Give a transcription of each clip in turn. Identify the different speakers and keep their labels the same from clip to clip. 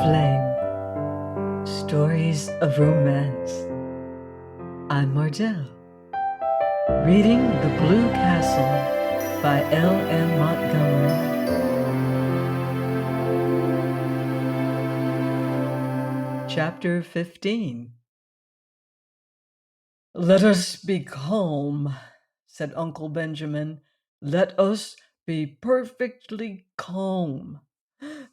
Speaker 1: Flame, Stories of Romance. I'm Mardell, reading The Blue Castle by L.M. Montgomery. Chapter 15. "Let us be calm," said Uncle Benjamin. "Let us be perfectly calm."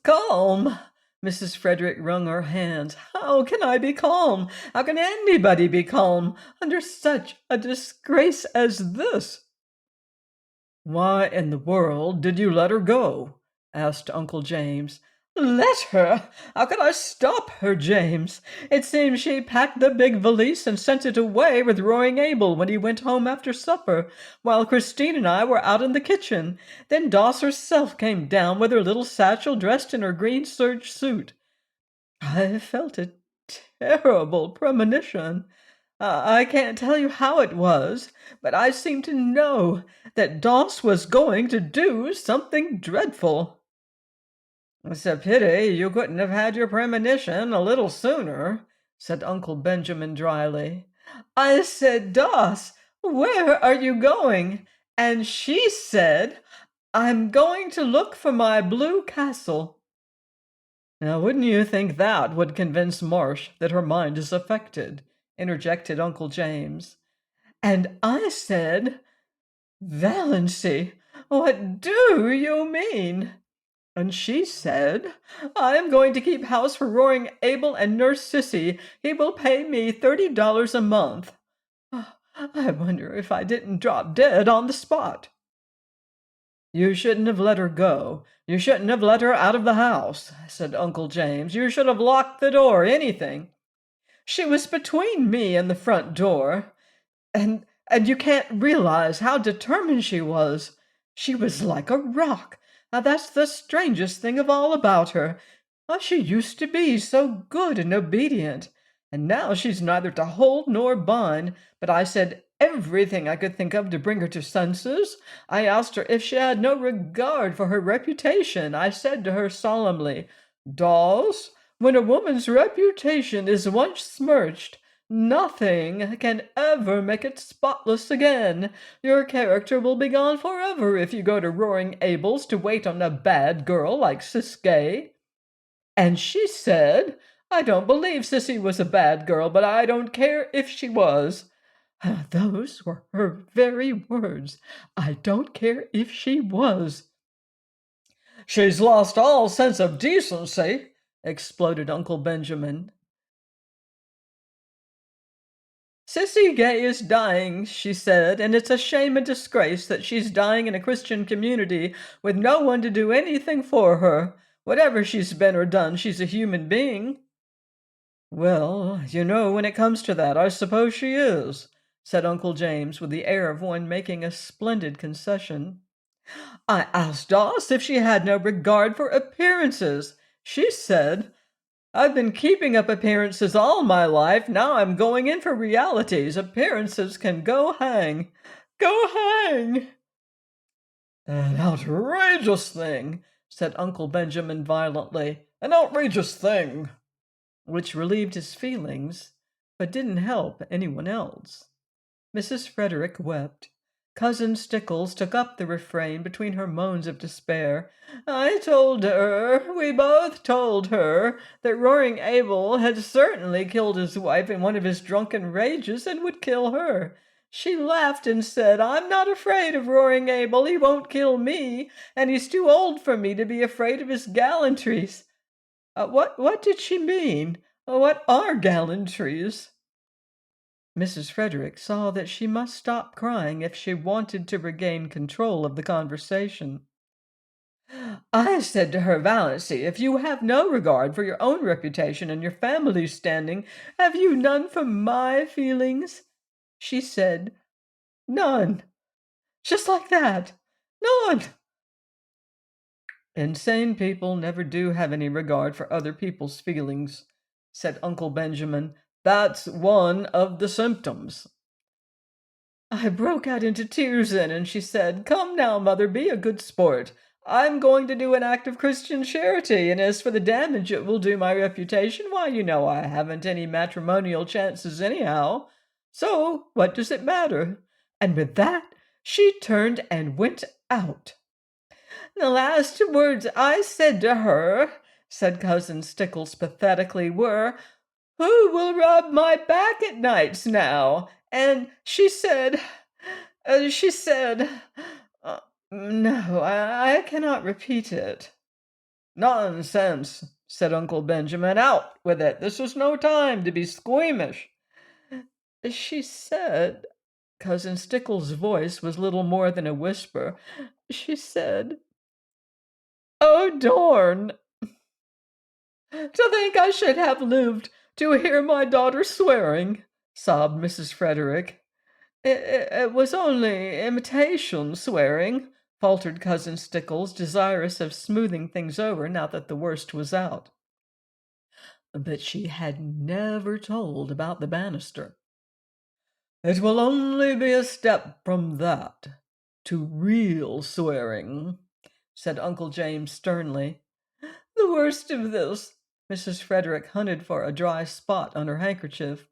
Speaker 1: "Calm?" Mrs. Frederick wrung her hands. "How can I be calm? How can anybody be calm under such a disgrace as this?" "Why in the world did you let her go?" asked Uncle James. "Let her? How could I stop her, James? It seems she packed the big valise and sent it away with Roaring Abel when he went home after supper, while Christine and I were out in the kitchen. Then Doss herself came down with her little satchel dressed in her green serge suit. I felt a terrible premonition. I can't tell you how it was, but I seemed to know that Doss was going to do something dreadful." "It's a pity you couldn't have had your premonition a little sooner," said Uncle Benjamin dryly. "I said, 'Doss, where are you going?' And she said, 'I'm going to look for my blue castle.'" "Now, wouldn't you think that would convince Marsh that her mind is affected?" interjected Uncle James. "And I said, 'Valancy, what do you mean?' And she said, 'I am going to keep house for Roaring Abel and Nurse Cissy. He will pay me $30 a month.' I wonder if I didn't drop dead on the spot." "You shouldn't have let her go. You shouldn't have let her out of the house," said Uncle James. "You should have locked the door, anything." "She was between me and the front door. And you can't realize how determined she was. She was like a rock. Now that's the strangest thing of all about her. She used to be so good and obedient, and now she's neither to hold nor bind. But I said everything I could think of to bring her to senses. I asked her if she had no regard for her reputation. I said to her solemnly, 'Dolls, when a woman's reputation is once smirched, nothing can ever make it spotless again. Your character will be gone forever if you go to Roaring Abel's to wait on a bad girl like Ciscay.' And she said, 'I don't believe Cissy was a bad girl, but I don't care if she was.' Those were her very words. 'I don't care if she was.'" "She's lost all sense of decency," exploded Uncle Benjamin. "Cissy Gay is dying," she said, "and it's a shame and disgrace that she's dying in a Christian community with no one to do anything for her. Whatever she's been or done, she's a human being." "Well, when it comes to that, I suppose she is," said Uncle James with the air of one making a splendid concession. "I asked Doss if she had no regard for appearances. She said, 'I've been keeping up appearances all my life. Now I'm going in for realities. Appearances can go hang. Go hang.'" "An outrageous thing," said Uncle Benjamin violently. "An outrageous thing." Which relieved his feelings, but didn't help anyone else. Mrs. Frederick wept. Cousin Stickles took up the refrain between her moans of despair. "I told her, we both told her, that Roaring Abel had certainly killed his wife in one of his drunken rages and would kill her. She laughed and said, 'I'm not afraid of Roaring Abel. He won't kill me, and he's too old for me to be afraid of his gallantries.'" What did she mean? What are gallantries?" Mrs. Frederick saw that she must stop crying if she wanted to regain control of the conversation. "I said to her, 'Valancy, if you have no regard for your own reputation and your family's standing, have you none for my feelings?' She said, 'None.' Just like that. None." "Insane people never do have any regard for other people's feelings," said Uncle Benjamin. "That's one of the symptoms." I broke out into tears then, and she said, 'Come now, mother, be a good sport. I'm going to do an act of Christian charity, and as for the damage it will do my reputation, why, you know I haven't any matrimonial chances anyhow. So what does it matter?" And with that, she turned and went out. "The last words I said to her," said Cousin Stickles pathetically, "were, 'Who will rub my back at nights now?' And she said, uh, no, I cannot repeat it." "Nonsense," said Uncle Benjamin. "Out with it. This is no time to be squeamish." "She said," Cousin Stickles' voice was little more than a whisper, "she said, 'Oh, Dorn, to think I should have lived to hear my daughter swearing,'" sobbed Mrs. Frederick. It was only imitation swearing," faltered Cousin Stickles, desirous of smoothing things over now that the worst was out. But she had never told about the banister. "It will only be a step from that to real swearing," said Uncle James sternly. "The worst of this," Mrs. Frederick hunted for a dry spot on her handkerchief,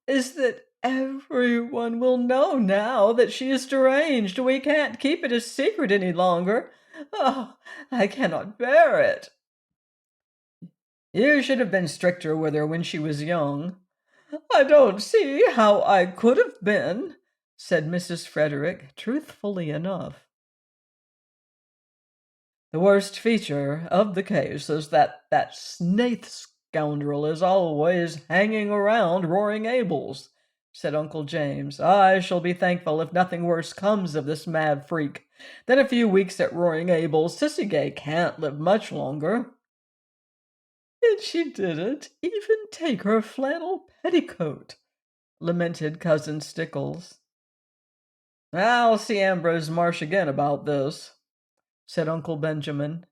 Speaker 1: "is that everyone will know now that she is deranged. We can't keep it a secret any longer. Oh, I cannot bear it." "You should have been stricter with her when she was young." "I don't see how I could have been," said Mrs. Frederick, truthfully enough. "The worst feature of the case is that Snaith scoundrel is always hanging around Roaring Abel's," said Uncle James. "I shall be thankful if nothing worse comes of this mad freak than a few weeks at Roaring Abel's. Cissy can't live much longer." "And she didn't even take her flannel petticoat," lamented Cousin Stickles. "I'll see Ambrose Marsh again about this," said Uncle Benjamin,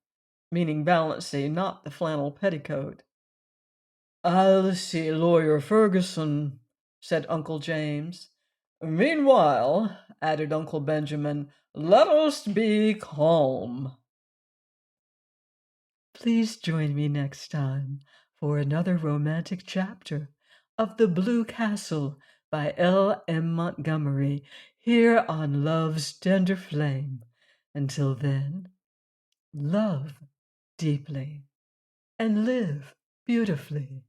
Speaker 1: meaning Valancy, not the flannel petticoat. "I'll see Lawyer Ferguson," said Uncle James. "Meanwhile," added Uncle Benjamin, "let us be calm." Please join me next time for another romantic chapter of The Blue Castle by L.M. Montgomery, here on Love's Tender Flame. Until then, love deeply and live beautifully.